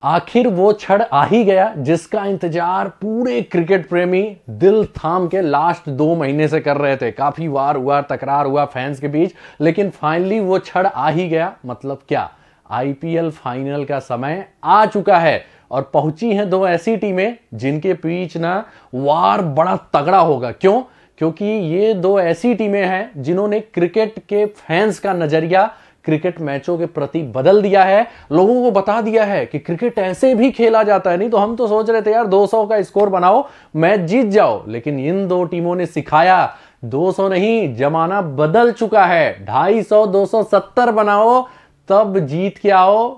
आखिर वो क्षण आ ही गया जिसका इंतजार पूरे क्रिकेट प्रेमी दिल थाम के लास्ट 2 महीने से कर रहे थे। काफी वार हुआ, तकरार हुआ फैंस के बीच, लेकिन फाइनली वो क्षण आ ही गया। मतलब क्या, आईपीएल फाइनल का समय आ चुका है और पहुंची हैं दो ऐसी टीमें जिनके बीच ना वार बड़ा तगड़ा होगा। क्यों? क्योंकि ये दो ऐसी टीमें हैं जिन्होंने क्रिकेट के फैंस का नजरिया क्रिकेट मैचों के प्रति बदल दिया है। लोगों को बता दिया है कि क्रिकेट ऐसे भी खेला जाता है। नहीं तो हम तो सोच रहे थे यार 200 का स्कोर बनाओ, मैच जीत जाओ, लेकिन इन दो टीमों ने सिखाया 200 नहीं, जमाना बदल चुका है। 250 270 बनाओ तब जीत के आओ।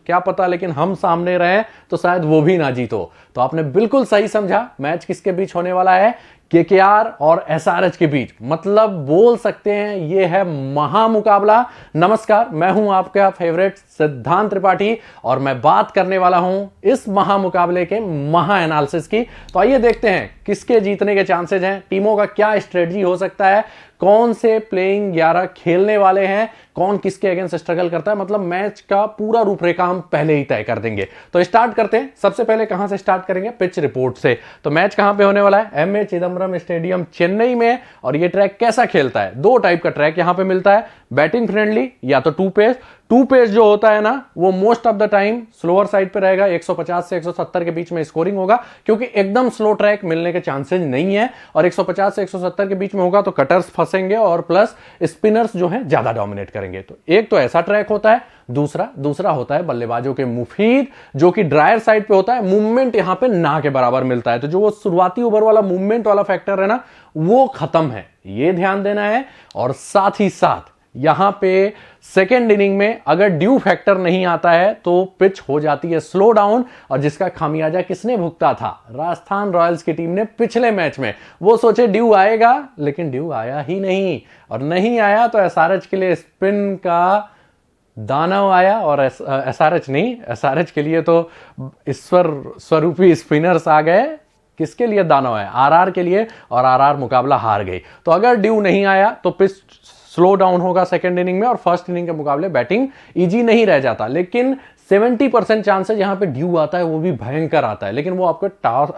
क्या पता लेकिन हम सामने रहे तो शायद वो भी ना जीतो। तो आपने बिल्कुल सही समझा। मैच किसके बीच होने वाला है? केकेआर और एसआरएच के बीच। मतलब बोल सकते हैं ये है महामुकाबला। नमस्कार, मैं हूं आपका फेवरेट सिद्धांत त्रिपाठी और मैं बात करने वाला हूं इस महामुकाबले के महा एनालिसिस की। तो आइए देखते हैं किसके जीतने के चांसेस हैं, टीमों का क्या स्ट्रेटजी हो सकता है, कौन से प्लेइंग 11 खेलने वाले हैं, कौन किसके अगेंस्ट स्ट्रगल करता है। मतलब मैच का पूरा रूपरेखा हम पहले ही तय कर देंगे। तो स्टार्ट करते हैं। सबसे पहले कहां से स्टार्ट करेंगे? पिच रिपोर्ट से। तो मैच कहां पे होने वाला है? एमए चिदम्बरम स्टेडियम चेन्नई में। और ये ट्रैक कैसा खेलता है? दो टाइप का ट्रैक यहां पे मिलता है, बैटिंग फ्रेंडली या तो टू पेस। टू पेस जो होता है ना वो most of the time slower side पे रहेगा, 150 से 170 के बीच में स्कोरिंग होगा, क्योंकि एकदम स्लो ट्रैक मिलने के चांसेस नहीं है। और 150 से 170 के बीच में होगा तो कटर्स फंसेंगे और प्लस स्पिनर्स जो है ज्यादा डोमिनेट करेंगे। तो एक तो ऐसा ट्रैक होता है। दूसरा होता है बल्लेबाजों के मुफीद, जो कि ड्रायर साइड पे होता है। मूवमेंट यहां पे ना के बराबर मिलता है, तो जो वो शुरुआती ओवर वाला मूवमेंट वाला फैक्टर है ना वो खत्म है, ये ध्यान देना है। और साथ ही साथ यहां पे सेकेंड इनिंग में अगर ड्यू फैक्टर नहीं आता है तो पिच हो जाती है स्लो डाउन, और जिसका खामियाजा किसने भुगता था? राजस्थान रॉयल्स की टीम ने पिछले मैच में। वो सोचे ड्यू आएगा, लेकिन ड्यू आया ही नहीं, और नहीं आया तो एसआरएच के लिए स्पिन का दानव आया। और एसआरएच के लिए तो ईश्वर स्वरूपी स्पिनर्स आ गए। किसके लिए दानव है? आरआर के लिए, और आरआर मुकाबला हार गई। तो अगर ड्यू नहीं आया तो पिच स्लो डाउन होगा सेकंड इनिंग में, और फर्स्ट इनिंग के मुकाबले बैटिंग इजी नहीं रह जाता। लेकिन 70% चांसेस यहां पे ड्यू आता है, वो भी भयंकर आता है, लेकिन वो आपको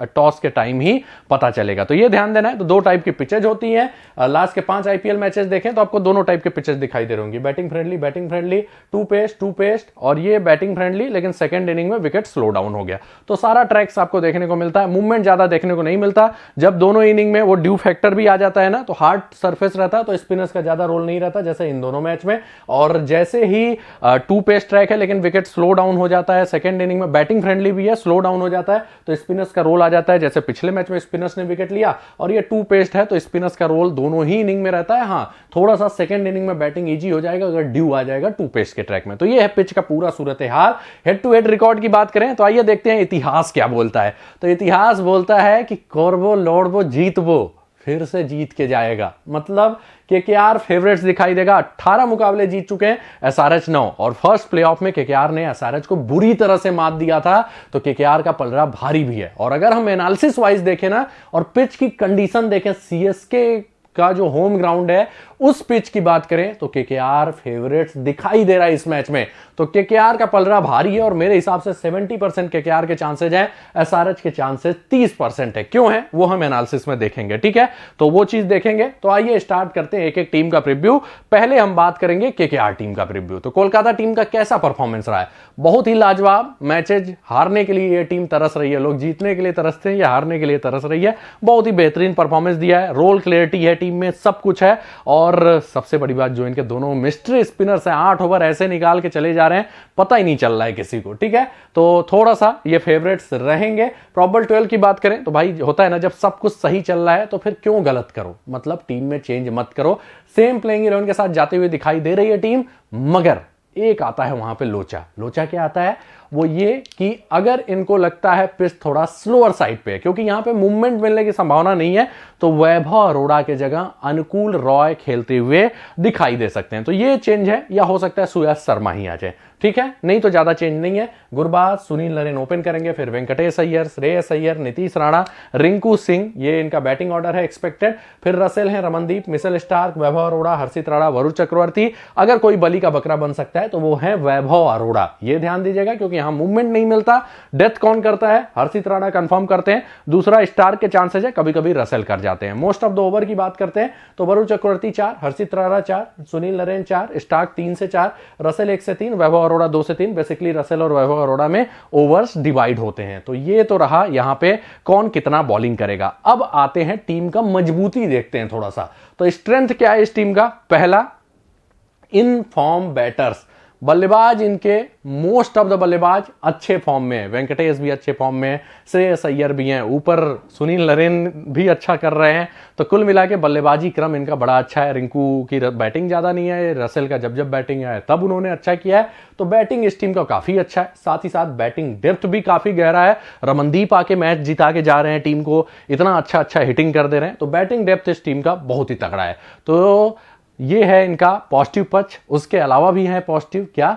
टॉस के टाइम ही पता चलेगा। तो ये ध्यान देना है। तो दो टाइप की पिचेज होती हैं। लास्ट के 5 आईपीएल मैचेस देखें तो आपको दोनों टाइप के पिचेस दिखाई दे रही होंगी, बैटिंग फ्रेंडली, टू पेस्ट, और ये बैटिंग फ्रेंडली, लेकिन सेकंड इनिंग में विकेट स्लो डाउन हो गया। तो सारा ट्रैक्स आपको देखने को मिलता है। मूवमेंट ज्यादा देखने को नहीं मिलता। जब दोनों इनिंग में वो ड्यू फैक्टर भी आ जाता है ना तो हार्ड सरफेस रहता है, तो स्पिनर्स का ज्यादा रोल नहीं रहता, जैसे इन दोनों मैच में। और जैसे ही टू पेस्ट ट्रैक है लेकिन विकेट स्लो डाउन हो जाता है सेकंड इनिंग में, बैटिंग फ्रेंडली भी है, स्लो डाउन हो जाता है तो स्पिनर्स का रोल आ जाता है। जैसे पिछले मैच में स्पिनर्स ने विकेट लिया, और ये टू पेस्ट है तो स्पिनर्स का रोल दोनों ही इनिंग में रहता है। हाँ, थोड़ा सा सेकंड इनिंग में बैटिंग इजी हो जाएगा अगर ड्यू आ जाएगा टू पेस्ट के ट्रैक में। तो ये है पिच का पूरा सूरत हाल। हेड टू हेड रिकॉर्ड की बात करें तो आइए देखते हैं इतिहास क्या बोलता है। तो इतिहास बोलता है कि कोरबो लौड़बो जीतबो, फिर से जीत के जाएगा। मतलब केकेआर फेवरेट्स दिखाई देगा। 18 मुकाबले जीत चुके हैं, एसआरएच 9, और फर्स्ट प्लेऑफ में केकेआर ने एसआरएच को बुरी तरह से मात दिया था। तो केकेआर का पलड़ा भारी भी है। और अगर हम एनालिसिस वाइज देखें ना और पिच की कंडीशन देखें, सीएसके का जो होम ग्राउंड है उस पिच की बात करें तो केकेआर फेवरेट्स दिखाई दे रहा है इस मैच में। तो केकेआर का पलड़ा भारी है, और मेरे हिसाब से 70% केकेआर के चांसेस हैं, एसआरएच के चांसेस 30% है। क्यों है वो हम एनालिसिस में देखेंगे, ठीक है? तो वो चीज देखेंगे। तो आइए स्टार्ट करते हैं एक एक टीम का प्रीव्यू। पहले हम बात करेंगे केकेआर टीम का प्रीव्यू। तो कोलकाता टीम का कैसा परफॉर्मेंस रहा है? बहुत ही लाजवाब। मैचेज हारने के लिए ये टीम तरस रही है, लोग जीतने के लिए तरसते हैं, या हारने के लिए तरस रही है। बहुत ही बेहतरीन परफॉर्मेंस दिया है, रोल क्लियरिटी है टीम में, सब कुछ है। और सबसे बड़ी बात जो इनके दोनों मिस्ट्री स्पिनर्स हैं, 8 ओवर ऐसे निकाल के चले जा रहे हैं, पता ही नहीं चल रहा है किसी को, ठीक है? तो थोड़ा सा ये फेवरेट्स रहेंगे। प्रॉबल 12 की बात करें तो भाई होता है ना, जब सब कुछ सही चल रहा है तो फिर क्यों गलत करो? मतलब टीम में चेंज मत करो। सेम प्लेइंग 11 के साथ जाते हुए दिखाई दे रही है टीम, मगर एक आता है वहां पे लोचा क्या आता है? वो ये कि अगर इनको लगता है पिच थोड़ा स्लोअर साइड पे है, क्योंकि यहां पे मूवमेंट मिलने की संभावना नहीं है, तो वैभव अरोड़ा के जगह अनुकूल रॉय खेलते हुए दिखाई दे सकते हैं। तो ये चेंज है, या हो सकता है सुयश शर्मा ही आ जाए। ठीक है, नहीं तो ज्यादा चेंज नहीं है। गुरबाज, सुनील नरेन ओपन करेंगे, फिर वेंकटेश अय्यर, श्रेयस अय्यर, नीतीश राणा, रिंकू सिंह, ये इनका बैटिंग ऑर्डर है एक्सपेक्टेड। फिर रसेल है, रमनदीप, मिशेल स्टार्क, वैभव अरोड़ा, हर्षित राणा, वरुण चक्रवर्ती। अगर कोई बली का बकरा बन सकता है तो वो है वैभव अरोड़ा, ये ध्यान दीजिएगा, क्योंकि यहां मूवमेंट नहीं मिलता। डेथ कौन करता है? हर्षित राणा कंफर्म करते हैं, दूसरा स्टार्क के चांसेस है, कभी कभी रसेल कर जाते हैं। मोस्ट ऑफ द ओवर की बात करते हैं तो वरुण चक्रवर्ती 4, हर्षित राणा 4, सुनील नरेन 4, स्टार्क 3 से 4, रसेल 1 से 3, वैभव अरोड़ा 2 से 3। बेसिकली रसेल और वैभव अरोड़ा में ओवर्स डिवाइड होते हैं। तो ये तो रहा यहां पे कौन कितना बॉलिंग करेगा। अब आते हैं टीम का मजबूती देखते हैं थोड़ा सा। तो स्ट्रेंथ क्या है इस टीम का? पहला, इन फॉर्म बैटर्स, बल्लेबाज इनके मोस्ट ऑफ द बल्लेबाज अच्छे फॉर्म में है। वेंकटेश भी अच्छे फॉर्म में है, श्रेयस अय्यर भी हैं, ऊपर सुनील नरेन भी अच्छा कर रहे हैं। तो कुल मिला के बल्लेबाजी क्रम इनका बड़ा अच्छा है। रिंकू की बैटिंग ज्यादा नहीं है, रसेल का जब जब बैटिंग है तब उन्होंने अच्छा किया है। तो बैटिंग इस टीम का काफी अच्छा है, साथ ही साथ बैटिंग डेप्थ भी काफी गहरा है। रमनदीप आके मैच जिता के जा रहे हैं टीम को, इतना अच्छा हिटिंग कर दे रहे हैं। तो बैटिंग डेप्थ इस टीम का बहुत ही तगड़ा है। तो ये है इनका पॉजिटिव पक्ष। उसके अलावा भी है पॉजिटिव, क्या?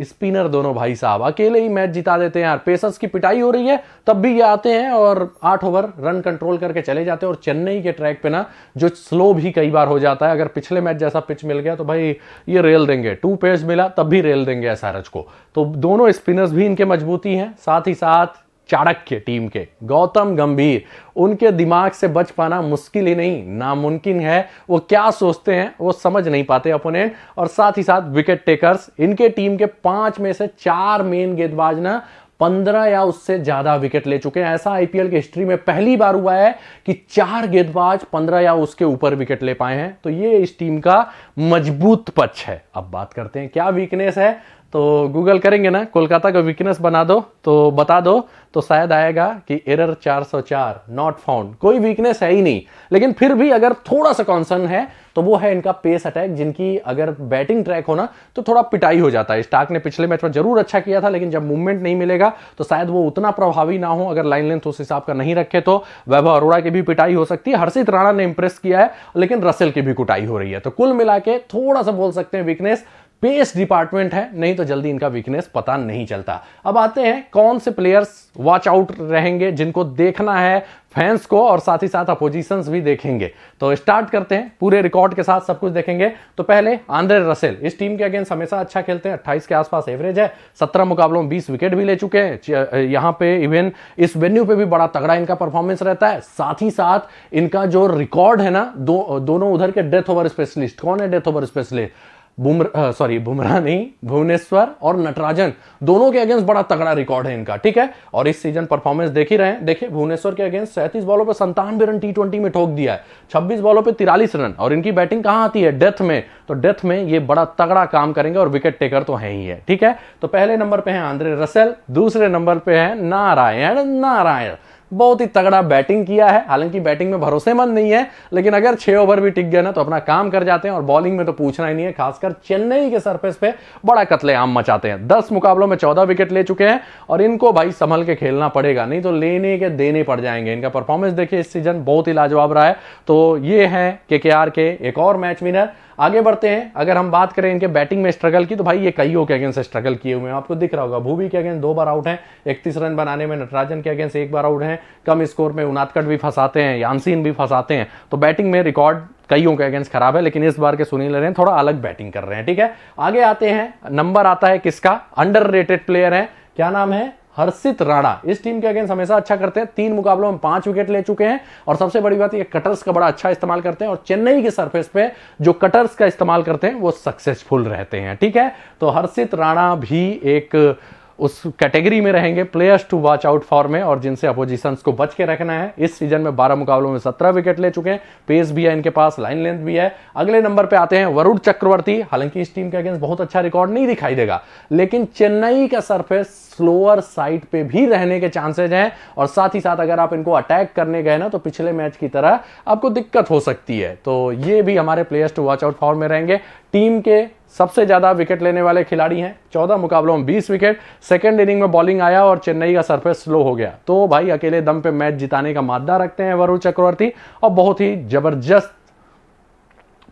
स्पिनर दोनों भाई साहब अकेले ही मैच जिता देते हैं यार। पेसर्स की पिटाई हो रही है तब भी ये आते हैं और 8 ओवर रन कंट्रोल करके चले जाते हैं। और चेन्नई के ट्रैक पे ना जो स्लो भी कई बार हो जाता है, अगर पिछले मैच जैसा पिच मिल गया तो भाई ये रेल देंगे, 2 पेस मिला तब भी रेल देंगे एसआरएच को। तो दोनों स्पिनर्स भी इनके मजबूती हैं। साथ ही साथ चाणक्य टीम के गौतम गंभीर, उनके दिमाग से बच पाना मुश्किल ही नहीं नामुमकिन है। वो क्या सोचते हैं वो समझ नहीं पाते अपोनेंट। और साथ ही साथ विकेट टेकर्स, इनके टीम के 5 में से 4 मेन गेंदबाज ना 15 या उससे ज्यादा विकेट ले चुके हैं। ऐसा आईपीएल की हिस्ट्री में पहली बार हुआ है कि 4 गेंदबाज 15 या उसके ऊपर विकेट ले पाए हैं। तो ये इस टीम का मजबूत पक्ष है। अब बात करते हैं क्या वीकनेस है। तो गूगल करेंगे ना कोलकाता का वीकनेस बना दो तो बता दो, तो शायद आएगा कि एरर 404 नॉट फाउंड। कोई वीकनेस है ही नहीं, लेकिन फिर भी अगर थोड़ा सा कॉन्सर्न है तो वो है इनका पेस अटैक, जिनकी अगर बैटिंग ट्रैक हो ना तो थोड़ा पिटाई हो जाता है। स्टार्क ने पिछले मैच में जरूर अच्छा किया था, लेकिन जब मूवमेंट नहीं मिलेगा तो शायद वो उतना प्रभावी ना हो। अगर लाइन लेंथ उस हिसाब का नहीं रखे तो वैभव अरोड़ा की भी पिटाई हो सकती है। हर्षित राणा ने इंप्रेस किया है, लेकिन रसेल की भी कुटाई हो रही है। तो कुल मिला के थोड़ा सा बोल सकते हैं वीकनेस पेस डिपार्टमेंट है, नहीं तो जल्दी इनका वीकनेस पता नहीं चलता। अब आते हैं कौन से प्लेयर्स वॉच आउट रहेंगे, जिनको देखना है फैंस को, और साथ ही साथ अपोजिशंस भी देखेंगे। तो स्टार्ट करते हैं, पूरे रिकॉर्ड के साथ सब कुछ देखेंगे। तो पहले आंद्रे रसेल, इस टीम के अगेंस्ट हमेशा अच्छा खेलते हैं, 28 के आसपास एवरेज है, 17 मुकाबलों में 20 विकेट भी ले चुके हैं। यहां पे इवन इस वेन्यू पे भी बड़ा तगड़ा इनका परफॉर्मेंस रहता है। साथ ही साथ इनका जो रिकॉर्ड है ना, दोनों उधर के डेथ ओवर स्पेशलिस्ट, कौन है डेथ ओवर स्पेशलिस्ट? बुमराह नहीं, भुवनेश्वर और नटराजन, दोनों के अगेंस्ट बड़ा तगड़ा रिकॉर्ड है इनका, ठीक है। और इस सीजन परफॉर्मेंस देख ही रहे हैं, देखिए भुवनेश्वर के अगेंस्ट 37 बॉलों पे 97 रन T20 में ठोक दिया है, 26 बॉलों पे 43 रन। और इनकी बैटिंग कहां आती है? डेथ में। तो डेथ में ये बड़ा तगड़ा काम करेंगे और विकेट टेकर तो है ही है, ठीक है। तो पहले नंबर पे है आंद्रे रसेल, दूसरे नंबर पे है नारायण। बहुत ही तगड़ा बैटिंग किया है, हालांकि बैटिंग में भरोसेमंद नहीं है, लेकिन अगर 6 ओवर भी टिक गए ना तो अपना काम कर जाते हैं। और बॉलिंग में तो पूछना ही नहीं है, खासकर चेन्नई के सरफेस पे बड़ा कत्लेआम मचाते हैं। 10 मुकाबलों में 14 विकेट ले चुके हैं और इनको भाई संभल के खेलना पड़ेगा, नहीं तो लेने के देने पड़ जाएंगे। इनका परफॉर्मेंस देखिए इस सीजन बहुत ही लाजवाब रहा है। तो ये है केकेआर के एक और मैच विनर। आगे बढ़ते हैं, अगर हम बात करें इनके बैटिंग में स्ट्रगल की, तो भाई ये कईयों के अगेंस्ट स्ट्रगल किए हुए हैं, आपको दिख रहा होगा। भूवी के अगेंस्ट 2 बार आउट हैं 31 रन बनाने में, नटराजन के अगेंस्ट 1 बार आउट हैं, कम स्कोर में उनादकट भी फंसाते हैं, यानसीन भी फंसाते हैं। तो बैटिंग में रिकॉर्ड कईयों के अगेंस्ट खराब है, लेकिन इस बार के सुनील नरेन थोड़ा अलग बैटिंग कर रहे हैं, ठीक है। आगे आते हैं, नंबर आता है किसका? अंडररेटेड प्लेयर है, क्या नाम है? हर्षित राणा। इस टीम के अगेंस्ट हमेशा अच्छा करते हैं, 3 मुकाबलों में 5 विकेट ले चुके हैं। और सबसे बड़ी बात ये कटर्स का बड़ा अच्छा इस्तेमाल करते हैं, और चेन्नई के सरफेस पे जो कटर्स का इस्तेमाल करते हैं वो सक्सेसफुल रहते हैं, ठीक है। तो हर्षित राणा भी एक उस कैटेगरी में रहेंगे players to watch out for में, और जिनसे अपोजिशंस को बच के रखना है। इस सीजन में 12 मुकाबलों में 17 विकेट ले चुके हैं, पेस भी है इनके पास, लाइन लेंथ भी है। अगले नंबर पे आते हैं वरुण चक्रवर्ती। हालांकि इस टीम के अगेंस्ट बहुत अच्छा रिकॉर्ड नहीं दिखाई देगा, लेकिन चेन्नई का सरफेस स्लोअर साइड पे भी रहने के चांसेस हैं। और साथ ही साथ अगर आप इनको अटैक करने गए ना तो पिछले मैच की तरह आपको दिक्कत हो सकती है। तो ये भी हमारे players to watch out for में रहेंगे। टीम के सबसे ज्यादा विकेट लेने वाले खिलाड़ी हैं, 14 मुकाबलों में 20 विकेट। सेकंड इनिंग में बॉलिंग आया और चेन्नई का सरफेस स्लो हो गया, तो भाई अकेले दम पे मैच जिताने का मादा रखते हैं वरुण चक्रवर्ती, और बहुत ही जबरदस्त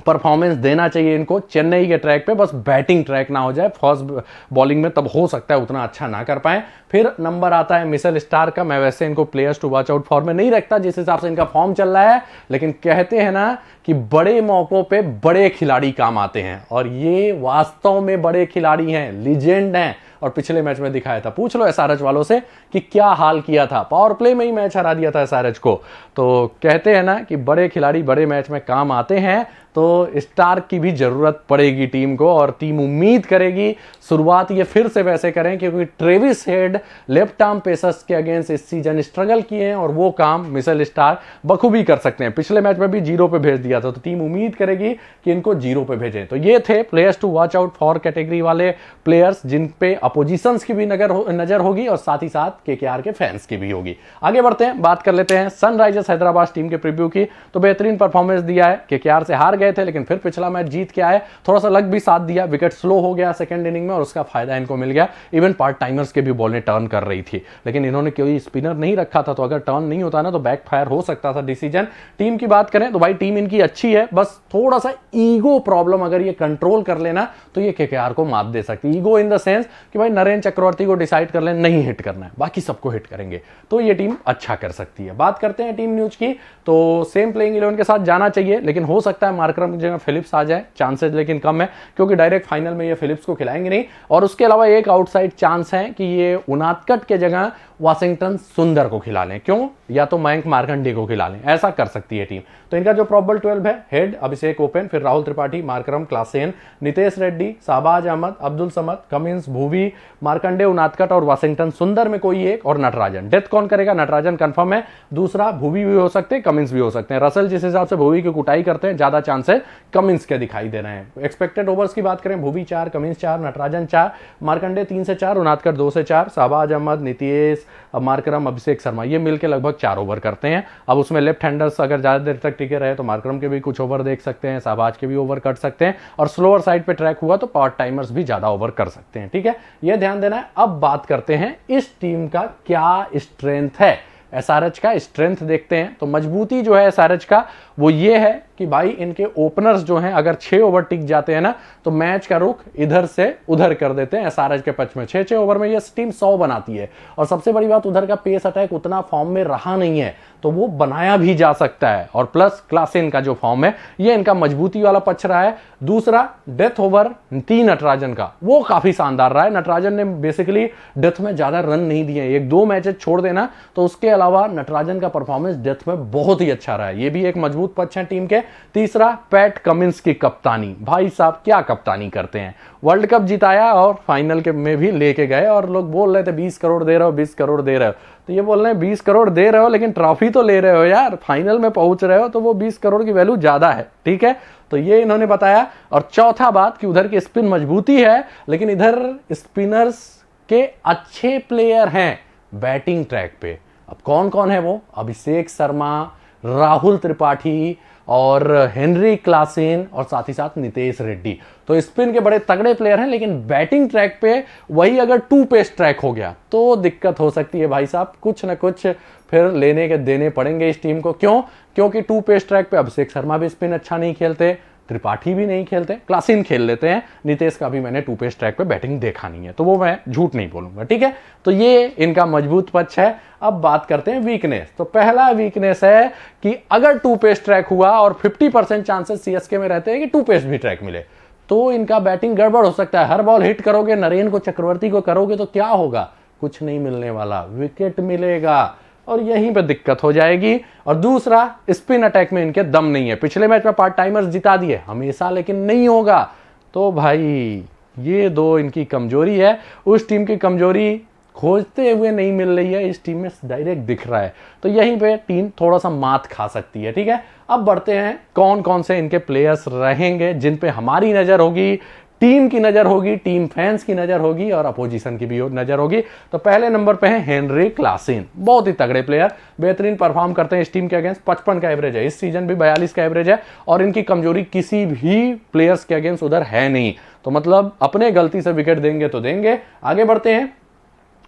परफॉर्मेंस देना चाहिए इनको चेन्नई के ट्रैक पे, बस बैटिंग ट्रैक ना हो जाए फर्स्ट बॉलिंग में, तब हो सकता है उतना अच्छा ना कर पाए। फिर नंबर आता है मिशेल स्टार्क का। मैं वैसे इनको players to watch out for में नहीं रखता जिस हिसाब से इनका फॉर्म चल रहा है, लेकिन कहते हैं ना कि बड़े मौकों पे बड़े खिलाड़ी काम आते हैं, और ये वास्तव में बड़े खिलाड़ी हैं, लीजेंड हैं, और पिछले मैच में दिखाया था। पूछ लो एसआरएच वालों से कि क्या हाल किया था, पावर प्ले में ही मैच हरा दिया था एसआरएच को। तो कहते हैं ना कि बड़े खिलाड़ी बड़े मैच में काम आते हैं, तो स्टार्क की भी जरूरत पड़ेगी टीम को, और टीम उम्मीद करेगी शुरुआत ये फिर से वैसे करें, क्योंकि Travis head left arm pacers के अगेंस्ट इस सीजन स्ट्रगल किए हैं, और वो काम मिशेल स्टार्क बखूबी कर सकते हैं। पिछले मैच में भी 0 पे भेज दिया था, तो टीम उम्मीद करेगी कि इनको 0 पे भेजें। तो ये थे players to watch out for category वाले प्लेयर्स, जिन पे अपोजिशंस की भी नजर होगी, और साथ ही साथ केकेआर के फैंस की भी होगी। आगे बढ़ते हैं, बात कर लेते हैं सनराइजर्स हैदराबाद टीम के प्रीव्यू की। तो बेहतरीन परफॉर्मेंस दिया है, केकेआर से हार गए थे, लेकिन फिर पिछला मैच जीत के आए। थोड़ा सा लक भी साथ दिया, विकेट स्लो हो गया सेकंड इनिंग में, और उसका फायदा इनको मिल गया। इवन पार्ट टाइमर्स के भी बॉलें टर्न कर रही थी, लेकिन इन्होंने कोई स्पिनर नहीं रखा था, तो अगर टर्न नहीं होता ना तो बैक फायर हो सकता था डिसीजन। टीम की बात करें तो भाई टीम इनकी अच्छी है, बस थोड़ा सा ईगो प्रॉब्लम अगर ये कंट्रोल कर लेना तो ये केकेआर को मात दे सकती है। ईगो इन द सेंस कि भाई नरेंद्र चक्रवर्ती को डिसाइड कर ले नहीं हिट करना है, बाकी सबको हिट करेंगे, तो ये टीम अच्छा कर सकती है। बात करते हैं टीम न्यूज की, तो सेम प्लेइंग 11 के साथ जाना चाहिए, लेकिन हो सकता है मार्करम की जगह फिलिप्स आ जाए, चांसेस लेकिन कम है, क्योंकि डायरेक्ट फाइनल में ये फिलिप्स को खिलाएंगे नहीं। और उसके अलावा एक आउटसाइड चांस है कि ये उनादकट के जगह वाशिंगटन सुंदर को खिला लें, क्यों, या तो मयंक मार्कंडे को खिला लें, ऐसा कर सकती है टीम। तो इनका जो प्रॉबल 12 है, हेड अभिषेक ओपन, फिर Rahul Tripathi, Markram, Klaasen, Nitesh Reddy, Shahbaz Ahmed, Abdul Samad, Cummins, Bhuvi, Markande, Unadkat और वाशिंगटन सुंदर में कोई एक, और नटराजन। डेथ कौन करेगा, नटराजन कंफर्म है, दूसरा भूवी भी हो सकते हैं, कमिंस भी हो सकते हैं। रसल जिस हिसाब से भूवी की कुटाई करते हैं, ज्यादा चांसेस कमिंस के दिखाई दे रहे हैं। एक्सपेक्टेड ओवर्स की बात करें, भूवी 4, कमिंस 4, नटराजन 4, मार्कंडे 3 से 4, उनादकट 2 से 4, शाहबाज अहमद, नितेश, मार्करम, अभिषेक शर्मा, ये मिलकर लगभग 4 ओवर करते हैं। अब उसमें लेफ्ट हैंडर्स अगर ज्यादा देर तक टिके रहे तो मार्करम के भी कुछ ओवर देख सकते हैं, शाहबाज के भी ओवर कट सकते हैं, और स्लोअर साइड पे ट्रैक हुआ तो पार्ट टाइमर्स भी ज्यादा ओवर कर सकते हैं। ठीक है, ये ध्यान देना है। अब बात करते हैं इस टीम का क्या स्ट्रेंथ है। एसआरएच का स्ट्रेंथ देखते हैं, तो मजबूती जो है एसआरएच का वो ये है कि भाई इनके ओपनर्स जो हैं अगर 6 ओवर टिक जाते हैं ना तो मैच का रुख इधर से उधर कर देते हैं। एसआरएच के पक्ष में 6 ओवर में ये टीम 100 बनाती है, और सबसे बड़ी बात उधर का पेस अटैक उतना फॉर्म में रहा नहीं है, तो वो बनाया भी जा सकता है। और प्लस क्लासेन का जो फॉर्म है ये इनका मजबूती वाला पक्ष रहा है। दूसरा डेथ ओवर 3 नटराजन का वो काफी शानदार रहा है। नटराजन ने बेसिकली डेथ में ज्यादा रन नहीं दिए, 1-2 मैचेस छोड़ देना, तो उसके अलावा नटराजन का परफॉर्मेंस डेथ में बहुत ही अच्छा रहा है। ये भी एक मजबूत पक्ष है टीम के। तीसरा पैट कमिंस की कप्तानी, भाई साहब क्या कप्तानी करते हैं, वर्ल्ड कप जिताया और फाइनल के में भी लेके गए, और लोग बोल रहे थे 20 करोड़ दे रहे हो, 20 करोड़ दे रहे हो, तो ये बोल रहे हैं 20 करोड़ दे रहे हो लेकिन ट्रॉफी तो ले रहे हो यार, फाइनल में पहुंच रहे हो, तो वो 20 करोड़ की वैल्यू ज्यादा है। ठीक है, तो ये इन्होंने बताया। और चौथा बात कि उधर की स्पिन मजबूती है, लेकिन इधर स्पिनर्स के अच्छे प्लेयर हैं बैटिंग ट्रैक पे। अब कौन कौन है वो, अभिषेक शर्मा, राहुल त्रिपाठी और हेनरी क्लासेन, और साथ ही साथ नितेश रेड्डी। तो स्पिन के बड़े तगड़े प्लेयर हैं, लेकिन बैटिंग ट्रैक पे वही अगर 2 पेस ट्रैक हो गया तो दिक्कत हो सकती है भाई साहब, कुछ ना कुछ फिर लेने के देने पड़ेंगे इस टीम को। क्यों, क्योंकि 2 पेस ट्रैक पे अभिषेक शर्मा भी स्पिन अच्छा नहीं खेलते, त्रिपाठी भी नहीं खेलते, क्लासिन खेल लेते हैं, नितेश का भी मैंने 2 पेस ट्रैक पे बैटिंग देखा नहीं है, तो वो मैं झूठ नहीं बोलूंगा। ठीक है, तो ये इनका मजबूत पक्ष है। अब बात करते हैं वीकनेस। तो पहला वीकनेस है कि अगर 2 पेस ट्रैक हुआ और 50% चांसेस सीएसके में रहते हैं कि 2 पेस भी ट्रैक मिले, तो इनका बैटिंग गड़बड़ हो सकता है। हर बॉल हिट करोगे, नरेन को, चक्रवर्ती को करोगे तो क्या होगा, कुछ नहीं मिलने वाला, विकेट मिलेगा, और यहीं पे दिक्कत हो जाएगी। और दूसरा, स्पिन अटैक में इनके दम नहीं है। पिछले मैच में पार्ट टाइमर्स जिता दिए हमेशा, लेकिन नहीं होगा। तो भाई ये 2 इनकी कमजोरी है। उस टीम की कमजोरी खोजते हुए नहीं मिल रही है, इस टीम में डायरेक्ट दिख रहा है, तो यहीं पे टीम थोड़ा सा मात खा सकती है। ठीक है, अब बढ़ते हैं कौन कौन से इनके प्लेयर्स रहेंगे जिन पे हमारी नजर होगी, टीम की नजर होगी, टीम फैंस की नजर होगी, और अपोजिशन की भी नजर होगी। तो पहले नंबर पे है हेनरी क्लासेन, बहुत ही तगड़े प्लेयर, बेहतरीन परफॉर्म करते हैं इस टीम के अगेंस्ट। 55 का एवरेज है, इस सीजन भी 42 का एवरेज है, और इनकी कमजोरी किसी भी प्लेयर्स के अगेंस्ट उधर है नहीं, तो मतलब अपने गलती से विकेट देंगे तो देंगे। आगे बढ़ते हैं,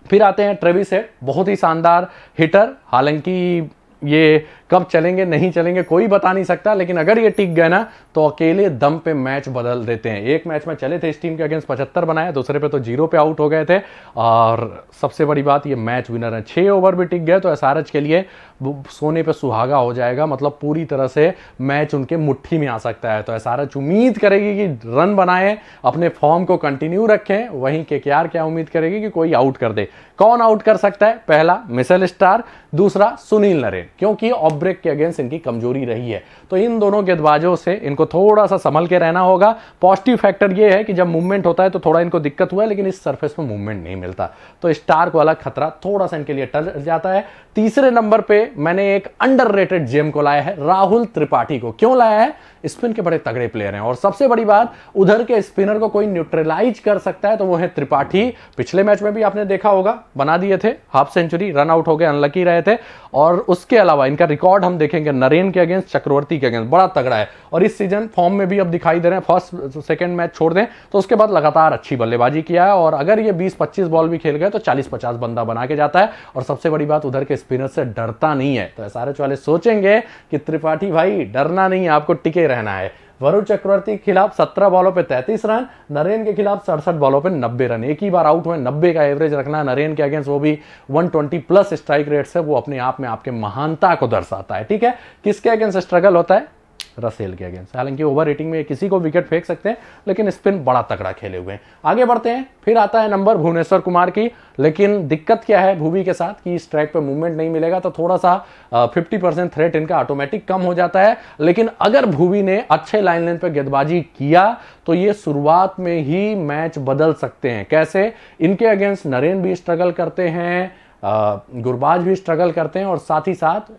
फिर आते हैं ट्रेविस हेड, बहुत ही शानदार हिटर, हालांकि ये कब चलेंगे नहीं चलेंगे कोई बता नहीं सकता, लेकिन अगर ये टिक गए ना तो अकेले दम पे मैच बदल देते हैं। एक मैच में चले थे इस टीम के अगेंस्ट 75 बनाया, दूसरे पे तो 0 पे आउट हो गए थे, और सबसे बड़ी बात ये मैच विनर है। 6 ओवर भी टिक गए तो एसआरएच के लिए सोने पे सुहागा हो जाएगा, मतलब पूरी तरह से मैच उनके मुट्ठी में आ सकता है। तो एसआरएच उम्मीद करेगी कि रन बनाए, अपने फॉर्म को कंटिन्यू रखें, वहीं केकेआर क्या उम्मीद करेगी कि कोई आउट कर दे। कौन आउट कर सकता है? पहला मिशेल स्टार, दूसरा सुनील नरेन, क्योंकि ऑफ ब्रेक के अगेंस्ट इनकी कमजोरी रही है। तो इन दोनों गेंदबाजों से इनको थोड़ा सा संभल के रहना होगा। पॉजिटिव फैक्टर ये है कि जब मूवमेंट होता है तो थोड़ा इनको दिक्कत हुआ है, लेकिन इस सरफेस में मूवमेंट नहीं मिलता, तो स्टार्क वाला खतरा थोड़ा सा इनके लिए टल जाता है। तीसरे नंबर पे मैंने एक अंडररेटेड जेम को लाया है, राहुल त्रिपाठी को। क्यों लाया है? स्पिन के बड़े तगड़े प्लेयर हैं, और सबसे बड़ी बात उधर के स्पिनर को कोई न्यूट्रलाइज कर सकता है तो वो है त्रिपाठी। पिछले मैच में भी आपने देखा होगा, बना दिए थे हाफ सेंचुरी, रन आउट हो गए, अनलकी रहे थे। और उसके अलावा इनका रिकॉर्ड हम देखेंगे नरेन के अगेंस्ट, चक्रवर्ती के अगेंस्ट बड़ा तगड़ा है, और इस सीजन फॉर्म में भी अब दिखाई दे रहे हैं। फर्स्ट सेकंड मैच छोड़ दें तो उसके बाद लगातार अच्छी बल्लेबाजी किया है, और अगर ये 20-25 बॉल भी खेल गए तो 40-50 बंदा बना के जाता है, और सबसे बड़ी बात उधर के स्पिनर से डरता नहीं है। तो एसआरएच वाले सोचेंगे कि त्रिपाठी भाई डरना नहीं है, आपको टिके रहना है। वरुण चक्रवर्ती के खिलाफ 17 बॉलों पे 33 रन, नरेन के खिलाफ 67 बॉलों पे 90 रन, एक ही बार आउट हुए, 90 का एवरेज रखना नरेन के अगेंस्ट, वो भी 120 प्लस स्ट्राइक रेट से, वो अपने आप में आपके महानता को दर्शाता है। ठीक है, किसके अगेंस्ट स्ट्रगल होता है? रसेल के अगेंस्ट। हालांकि ओवर रेटिंग में किसी को विकेट फेंक सकते हैं, लेकिन स्पिन बड़ा तगड़ा खेले हुए हैं। आगे बढ़ते हैं, फिर आता है नंबर भुवनेश्वर कुमार की, लेकिन दिक्कत क्या है भुवी के साथ कि स्ट्राइक पे मूवमेंट नहीं मिलेगा तो थोड़ा सा 50% थ्रेट इनका ऑटोमेटिक कम हो जाता है। लेकिन अगर भुवी ने अच्छे लाइन लेंथ पे गेंदबाजी किया तो ये शुरुआत में ही मैच बदल सकते हैं। कैसे? इनके अगेंस्ट नरेन भी स्ट्रगल करते हैं, गुरबाज भी स्ट्रगल करते हैं, और साथ ही साथ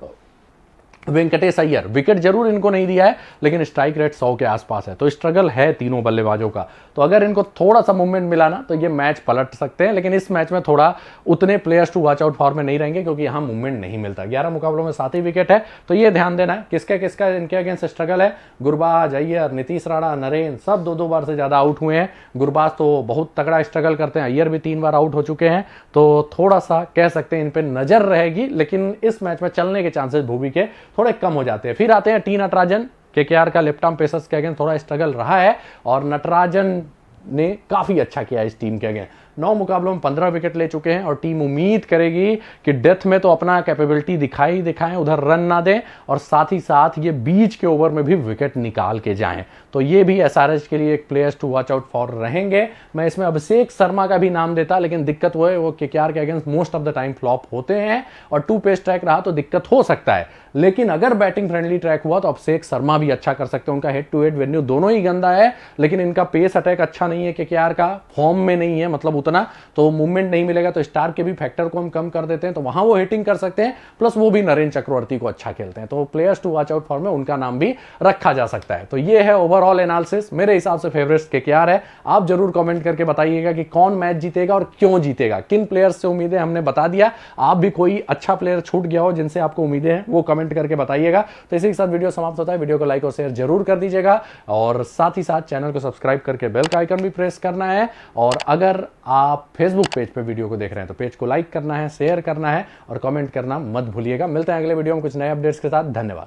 वेंकटेश अय्यर, विकेट जरूर इनको नहीं दिया है लेकिन स्ट्राइक रेट 100 के आसपास है, तो स्ट्रगल है तीनों बल्लेबाजों का। तो अगर इनको थोड़ा सा मूवमेंट मिला ना तो ये मैच पलट सकते हैं, लेकिन इस मैच में थोड़ा उतने players to watch out form में नहीं रहेंगे, क्योंकि यहाँ मूवमेंट नहीं मिलता। 11 मुकाबलों में 7 ही विकेट है, तो ये ध्यान देना है किसका किसका इनके अगेंस्ट स्ट्रगल है। गुरबाज, अय्यर, नीतीश राणा, नरेन सब 2-2 बार से ज्यादा आउट हुए हैं। गुरबाज तो बहुत तगड़ा स्ट्रगल करते हैं, अय्यर भी 3 बार आउट हो चुके हैं, तो थोड़ा सा कह सकते हैं इन पर नजर रहेगी, लेकिन इस मैच में चलने के चांसेस भुवी के थोड़े कम हो जाते हैं। फिर आते हैं टी नटराजन, केकेआर का लेफ्ट आर्म पेसर्स के अगेंस्ट थोड़ा स्ट्रगल रहा है, और नटराजन ने काफी अच्छा किया इस टीम के अगेंस्ट। 9 मुकाबलों में 15 विकेट ले चुके हैं, और टीम उम्मीद करेगी कि डेथ में तो अपना कैपेबिलिटी दिखाएं, उधर रन ना दें, और साथ ही साथ ये बीच के ओवर में भी विकेट निकाल के जाएं। तो ये भी एसआरएच के लिए एक players to watch out for रहेंगे। मैं इसमें अभिषेक शर्मा का भी नाम देता, लेकिन दिक्कत वो है वो केकेआर के against most of the time flop होते हैं, और 2 पेस ट्रैक रहा तो दिक्कत हो सकता है। लेकिन अगर बैटिंग फ्रेंडली ट्रैक हुआ तो अभिषेक शर्मा भी अच्छा कर सकते हैं। उनका हेड टू हेड वेन्यू दोनों ही गंदा है, लेकिन इनका पेस अटैक अच्छा नहीं है, केकेआर का फॉर्म में नहीं है, मतलब उतना तो मूवमेंट नहीं मिलेगा, तो स्टार के भी फैक्टर को हम कम कर देते हैं, तो वहां वो हिटिंग कर सकते हैं। प्लस वो भी नरेन चक्रवर्ती को अच्छा खेलते हैं, तो players to watch out for में उनका नाम भी रखा जा सकता है। तो ये है ओवरऑल एनालिसिस। मेरे हिसाब से फेवरेट्स केकेआर है। आप जरूर कमेंट करके बताइएगा कि कौन मैच जीतेगा और क्यों जीतेगा, किन प्लेयर्स से उम्मीदें हमने बता दिया। आप भी कोई अच्छा प्लेयर छूट गया हो जिनसे आपको उम्मीदें हैं, वो कमेंट करके बताइएगा। तो इसी के साथ वीडियो समाप्त होता है। वीडियो को लाइक और शेयर जरूर कर दीजिएगा, और साथ ही साथ चैनल को सब्सक्राइब करके बेल का आइकन भी प्रेस करना है। और अगर आप फेसबुक पेज पे वीडियो को देख रहे हैं तो पेज को लाइक करना है, शेयर करना है, और कमेंट करना मत भूलिएगा। मिलते हैं अगले वीडियो में कुछ नए अपडेट्स के साथ। धन्यवाद।